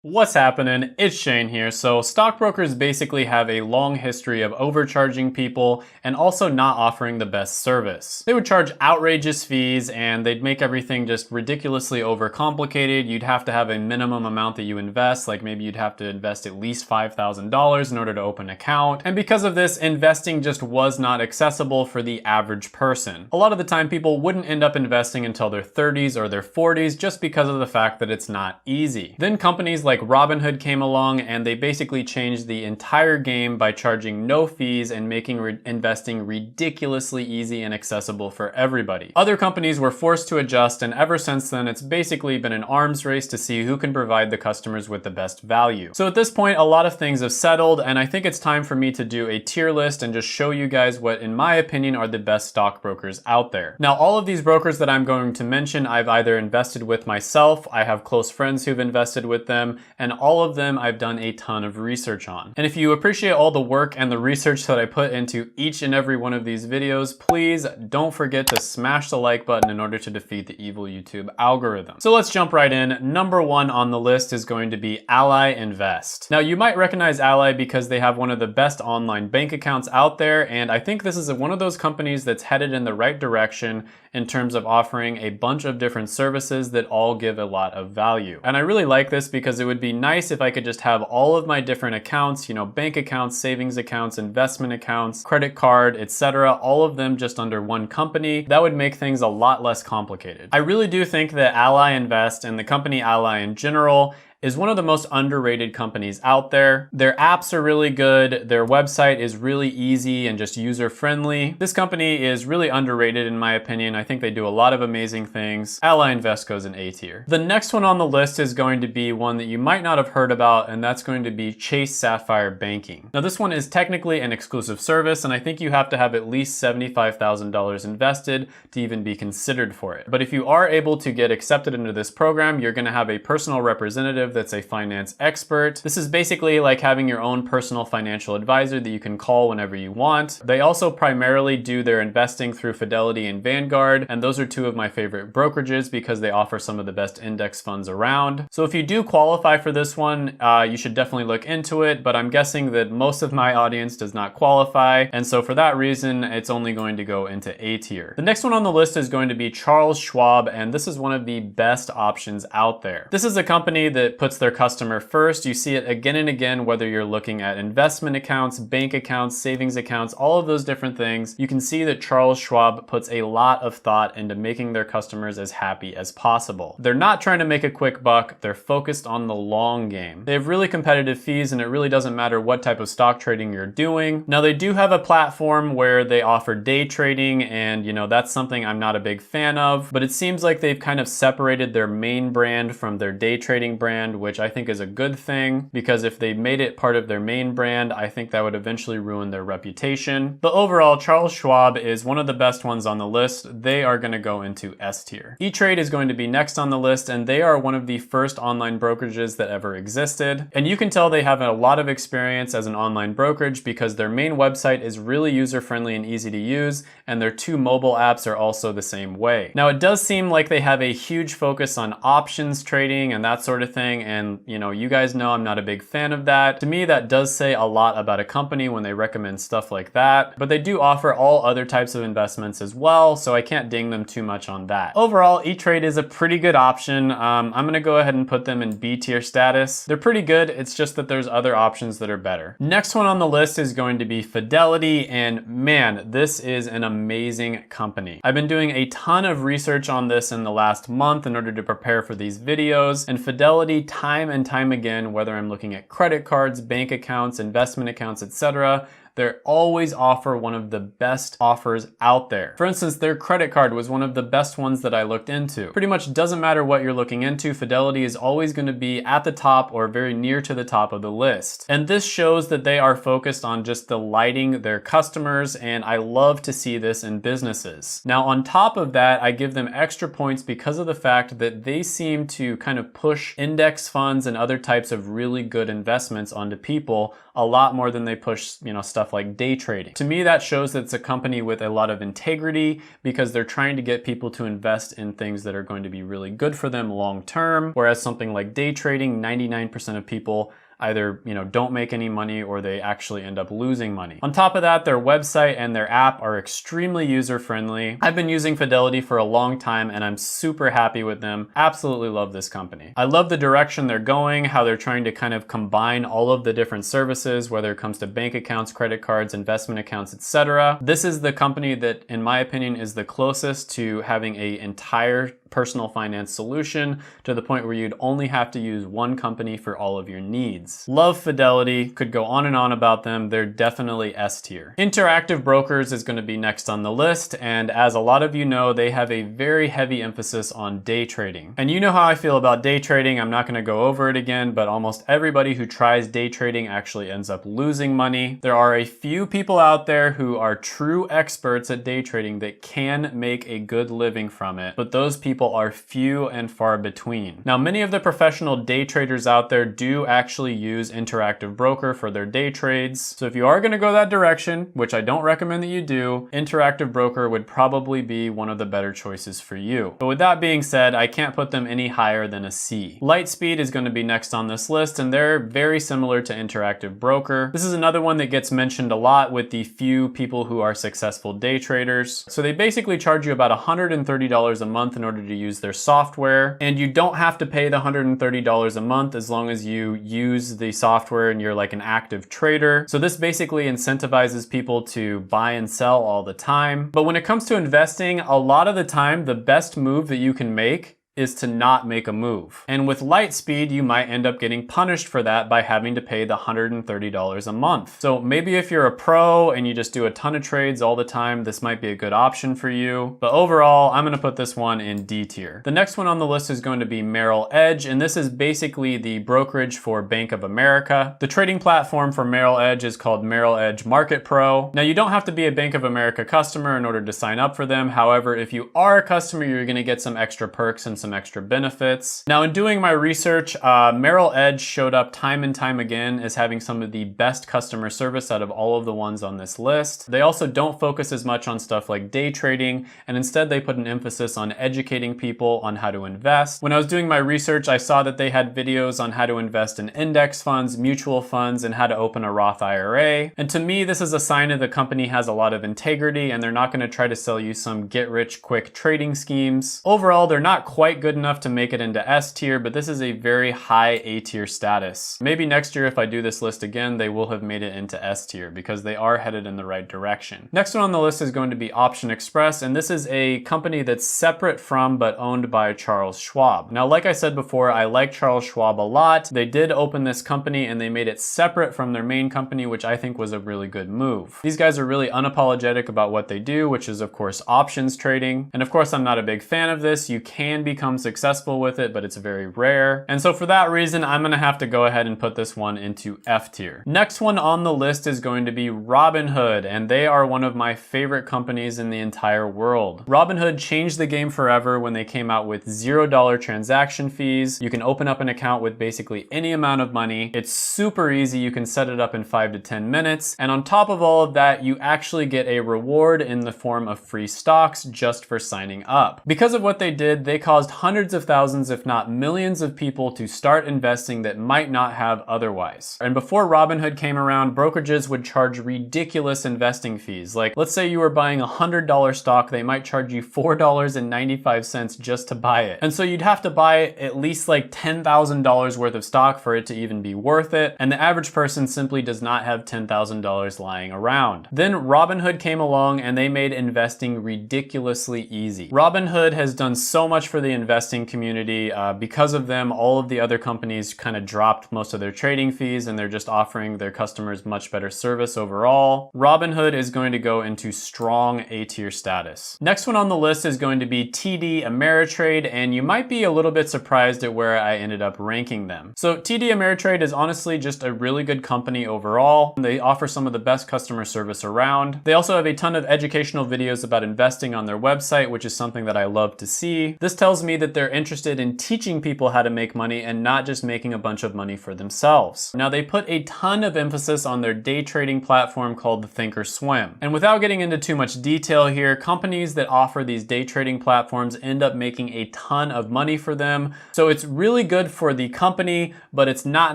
What's happening? It's Shane here. So stockbrokers basically have a long history of overcharging people and also not offering the best service. They would charge outrageous fees and they'd make everything just ridiculously overcomplicated. You'd have to have a minimum amount that you invest, like maybe you'd have to invest at least $5,000 in order to open an account. And because of this, investing just was not accessible for the average person. A lot of the time people wouldn't end up investing until their 30s or their 40s just because of the fact that it's not easy. Then companies like Robinhood came along and they basically changed the entire game by charging no fees and making investing ridiculously easy and accessible for everybody. Other companies were forced to adjust, and ever since then it's basically been an arms race to see who can provide the customers with the best value. So at this point a lot of things have settled, and I think it's time for me to do a tier list and just show you guys what in my opinion are the best stockbrokers out there. Now all of these brokers that I'm going to mention I've either invested with myself, I have close friends who've invested with them, and all of them I've done a ton of research on. And if you appreciate all the work and the research that I put into each and every one of these videos, please don't forget to smash the like button in order to defeat the evil YouTube algorithm. So let's jump right in. Number one on the list is going to be Ally Invest. Now you might recognize Ally because they have one of the best online bank accounts out there, and I think this is one of those companies that's headed in the right direction in terms of offering a bunch of different services that all give a lot of value. And I really like this because it would be nice if I could just have all of my different accounts, bank accounts, savings accounts, investment accounts, credit card, etc., all of them just under one company. That would make things a lot less complicated. I really do think that Ally Invest and the company Ally in general is one of the most underrated companies out there. Their apps are really good. Their website is really easy and just user-friendly. This company is really underrated in my opinion. I think they do a lot of amazing things. Ally Invest goes in A tier. The next one on the list is going to be one that you might not have heard about, and that's going to be Chase Sapphire Banking. Now this one is technically an exclusive service, and I think you have to have at least $75,000 invested to even be considered for it. But if you are able to get accepted into this program, you're gonna have a personal representative that's a finance expert. This is basically like having your own personal financial advisor that you can call whenever you want. They also primarily do their investing through Fidelity and Vanguard, and those are two of my favorite brokerages because they offer some of the best index funds around. So if you do qualify for this one, you should definitely look into it, but I'm guessing that most of my audience does not qualify, and so for that reason, it's only going to go into A tier. The next one on the list is going to be Charles Schwab, and this is one of the best options out there. This is a company that puts their customer first. You see it again and again, whether you're looking at investment accounts, bank accounts, savings accounts, all of those different things. You can see that Charles Schwab puts a lot of thought into making their customers as happy as possible. They're not trying to make a quick buck. They're focused on the long game. They have really competitive fees, and it really doesn't matter what type of stock trading you're doing. Now they do have a platform where they offer day trading, and that's something I'm not a big fan of, but it seems like they've kind of separated their main brand from their day trading brand, which I think is a good thing, because if they made it part of their main brand, I think that would eventually ruin their reputation. But overall, Charles Schwab is one of the best ones on the list. They are going to go into S tier. E-Trade is going to be next on the list, and they are one of the first online brokerages that ever existed. And you can tell they have a lot of experience as an online brokerage because their main website is really user-friendly and easy to use, and their two mobile apps are also the same way. Now it does seem like they have a huge focus on options trading and that sort of thing, and you guys know I'm not a big fan of that. To me, that does say a lot about a company when they recommend stuff like that, but they do offer all other types of investments as well, so I can't ding them too much on that. Overall, E-Trade is a pretty good option. I'm gonna go ahead and put them in B tier status. They're pretty good, it's just that there's other options that are better. Next one on the list is going to be Fidelity, and man, this is an amazing company. I've been doing a ton of research on this in the last month in order to prepare for these videos, and Fidelity time and time again, whether I'm looking at credit cards, bank accounts, investment accounts, etc., they always offer one of the best offers out there. For instance, their credit card was one of the best ones that I looked into. Pretty much doesn't matter what you're looking into, Fidelity is always going to be at the top or very near to the top of the list. And this shows that they are focused on just delighting their customers, and I love to see this in businesses. Now on top of that, I give them extra points because of the fact that they seem to kind of push index funds and other types of really good investments onto people a lot more than they push, stuff stuff like day trading. To me, that shows that it's a company with a lot of integrity because they're trying to get people to invest in things that are going to be really good for them long term. Whereas something like day trading, 99% of people either, don't make any money or they actually end up losing money. On top of that, their website and their app are extremely user-friendly. I've been using Fidelity for a long time and I'm super happy with them. Absolutely love this company. I love the direction they're going, how they're trying to kind of combine all of the different services, whether it comes to bank accounts, credit cards, investment accounts, etc. This is the company that, in my opinion, is the closest to having an entire personal finance solution to the point where you'd only have to use one company for all of your needs. Love Fidelity, could go on and on about them. They're definitely S tier. Interactive Brokers is going to be next on the list, and as a lot of you know, they have a very heavy emphasis on day trading. And you know how I feel about day trading. I'm not going to go over it again, but almost everybody who tries day trading actually ends up losing money. There are a few people out there who are true experts at day trading that can make a good living from it, but those people are few and far between. Now, many of the professional day traders out there do actually use Interactive Broker for their day trades. So if you are going to go that direction, which I don't recommend that you do, Interactive Broker would probably be one of the better choices for you. But with that being said, I can't put them any higher than a C. Lightspeed is going to be next on this list, and they're very similar to Interactive Broker. This is another one that gets mentioned a lot with the few people who are successful day traders. So they basically charge you about $130 a month in order to use their software, and you don't have to pay the $130 a month as long as you use the software and you're like an active trader. So this basically incentivizes people to buy and sell all the time. But when it comes to investing, a lot of the time, the best move that you can make is to not make a move. And with Lightspeed, you might end up getting punished for that by having to pay the $130 a month. So maybe if you're a pro and you just do a ton of trades all the time, this might be a good option for you. But overall, I'm gonna put this one in D tier. The next one on the list is going to be Merrill Edge, and this is basically the brokerage for Bank of America. The trading platform for Merrill Edge is called Merrill Edge Market Pro. Now, you don't have to be a Bank of America customer in order to sign up for them. However, if you are a customer, you're gonna get some extra perks and some extra benefits. Now, in doing my research, Merrill Edge showed up time and time again as having some of the best customer service out of all of the ones on this list. They also don't focus as much on stuff like day trading, and instead they put an emphasis on educating people on how to invest. When I was doing my research, I saw that they had videos on how to invest in index funds, mutual funds, and how to open a Roth IRA. And to me, this is a sign that the company has a lot of integrity and they're not going to try to sell you some get-rich-quick trading schemes. Overall, they're not quite good enough to make it into S tier, but this is a very high A tier status. Maybe next year, if I do this list again, they will have made it into S tier because they are headed in the right direction. Next one on the list is going to be Option Express, and this is a company that's separate from but owned by Charles Schwab. Now, like I said before, I like Charles Schwab a lot. They did open this company and they made it separate from their main company, which I think was a really good move. These guys are really unapologetic about what they do, which is of course options trading. And of course, I'm not a big fan of this. You can become successful with it, but it's very rare. And so for that reason, I'm gonna have to go ahead and put this one into F tier. Next one on the list is going to be Robinhood, and they are one of my favorite companies in the entire world. Robinhood changed the game forever when they came out with $0 transaction fees. You can open up an account with basically any amount of money. It's super easy. You can set it up in 5 to 10 minutes. And on top of all of that, you actually get a reward in the form of free stocks just for signing up. Because of what they did, they caused hundreds of thousands, if not millions of people to start investing that might not have otherwise. And before Robinhood came around, brokerages would charge ridiculous investing fees. Like, let's say you were buying a $100 stock, they might charge you $4.95 just to buy it. And so you'd have to buy at least like $10,000 worth of stock for it to even be worth it. And the average person simply does not have $10,000 lying around. Then Robinhood came along and they made investing ridiculously easy. Robinhood has done so much for the investing community. Because of them, all of the other companies kind of dropped most of their trading fees and they're just offering their customers much better service overall. Robinhood is going to go into strong A tier status. Next one on the list is going to be TD Ameritrade, and you might be a little bit surprised at where I ended up ranking them. So TD Ameritrade is honestly just a really good company overall. They offer some of the best customer service around. They also have a ton of educational videos about investing on their website, which is something that I love to see. This tells me me that they're interested in teaching people how to make money and not just making a bunch of money for themselves. Now, they put a ton of emphasis on their day trading platform called the Thinkorswim. And without getting into too much detail here, companies that offer these day trading platforms end up making a ton of money for them. So it's really good for the company, but it's not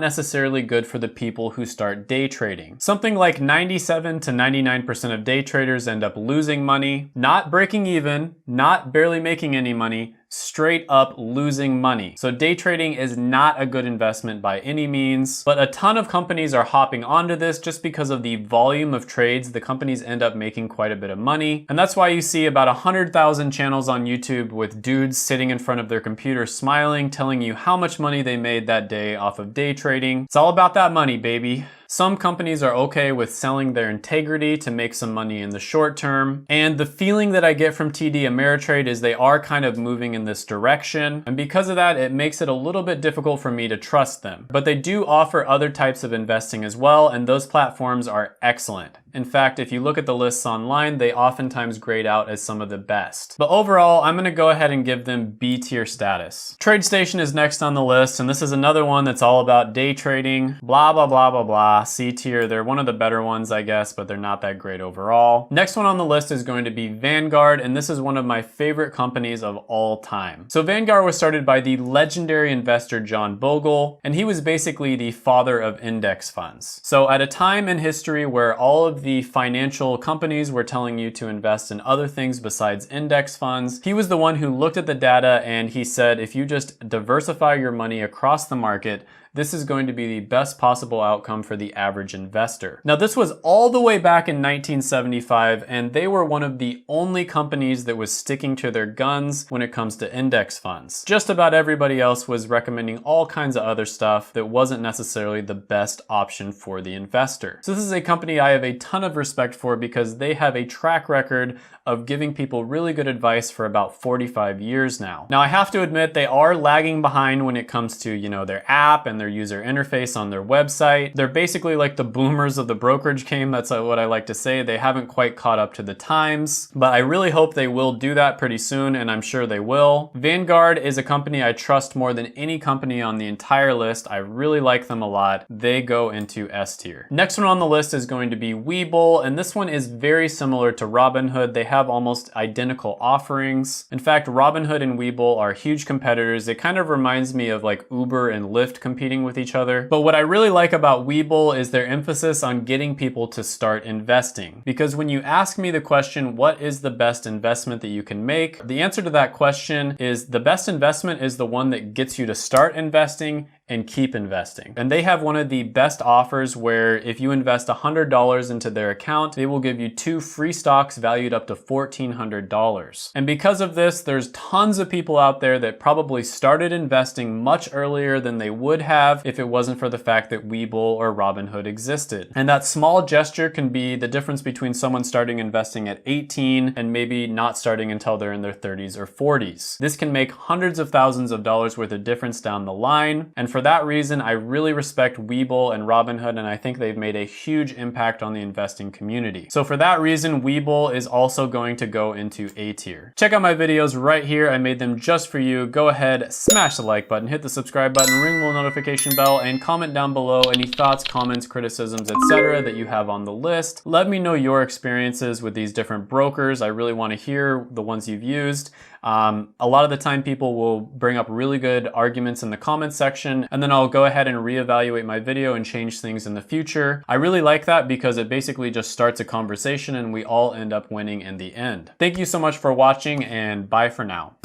necessarily good for the people who start day trading. Something like 97 to 99% of day traders end up losing money, not breaking even, not barely making any money, straight up losing money. So day trading is not a good investment by any means, but a ton of companies are hopping onto this just because of the volume of trades. The companies end up making quite a bit of money. And that's why you see about 100,000 channels on YouTube with dudes sitting in front of their computer smiling, telling you how much money they made that day off of day trading. It's all about that money, baby. Some companies are okay with selling their integrity to make some money in the short term. And the feeling that I get from TD Ameritrade is they are kind of moving in this direction. And because of that, it makes it a little bit difficult for me to trust them. But they do offer other types of investing as well, and those platforms are excellent. In fact, if you look at the lists online, they oftentimes grade out as some of the best. But overall, I'm gonna go ahead and give them B tier status. TradeStation is next on the list, and this is another one that's all about day trading, blah, blah, blah, blah, blah. C tier, they're one of the better ones, I guess, but they're not that great overall. Next one on the list is going to be Vanguard, and this is one of my favorite companies of all time. So Vanguard was started by the legendary investor John Bogle, and he was basically the father of index funds. So at a time in history where all of the financial companies were telling you to invest in other things besides index funds, he was the one who looked at the data and he said, if you just diversify your money across the market, this is going to be the best possible outcome for the average investor. Now, this was all the way back in 1975, and they were one of the only companies that was sticking to their guns when it comes to index funds. Just about everybody else was recommending all kinds of other stuff that wasn't necessarily the best option for the investor. So this is a company I have a ton of respect for because they have a track record of giving people really good advice for about 45 years now. Now, I have to admit they are lagging behind when it comes to, their app and their user interface on their website. They're basically like the boomers of the brokerage game. That's what I like to say. They haven't quite caught up to the times, but I really hope they will do that pretty soon, and I'm sure they will. Vanguard is a company I trust more than any company on the entire list. I really like them a lot. They go into S tier. Next one on the list is going to be Webull, and this one is very similar to Robinhood. They have almost identical offerings. In fact, Robinhood and Webull are huge competitors. It kind of reminds me of like Uber and Lyft competing with each other. But what I really like about Webull is their emphasis on getting people to start investing. Because when you ask me the question, what is the best investment that you can make? The answer to that question is the best investment is the one that gets you to start investing and keep investing. And they have one of the best offers where if you invest $100 into their account, they will give you 2 free stocks valued up to $1,400. And because of this, there's tons of people out there that probably started investing much earlier than they would have if it wasn't for the fact that Webull or Robinhood existed. And that small gesture can be the difference between someone starting investing at 18 and maybe not starting until they're in their 30s or 40s. This can make hundreds of thousands of dollars worth of difference down the line. And for that reason, I really respect Webull and Robinhood, and I think they've made a huge impact on the investing community. So for that reason, Webull is also going to go into A tier. Check out my videos right here. I made them just for you. Go ahead, smash the like button, hit the subscribe button, ring the little notification bell, and comment down below any thoughts, comments, criticisms, etc. that you have on the list. Let me know your experiences with these different brokers. I really want to hear the ones you've used. A lot of the time people will bring up really good arguments in the comments section, and then I'll go ahead and reevaluate my video and change things in the future. I really like that because it basically just starts a conversation and we all end up winning in the end. Thank you so much for watching, and bye for now.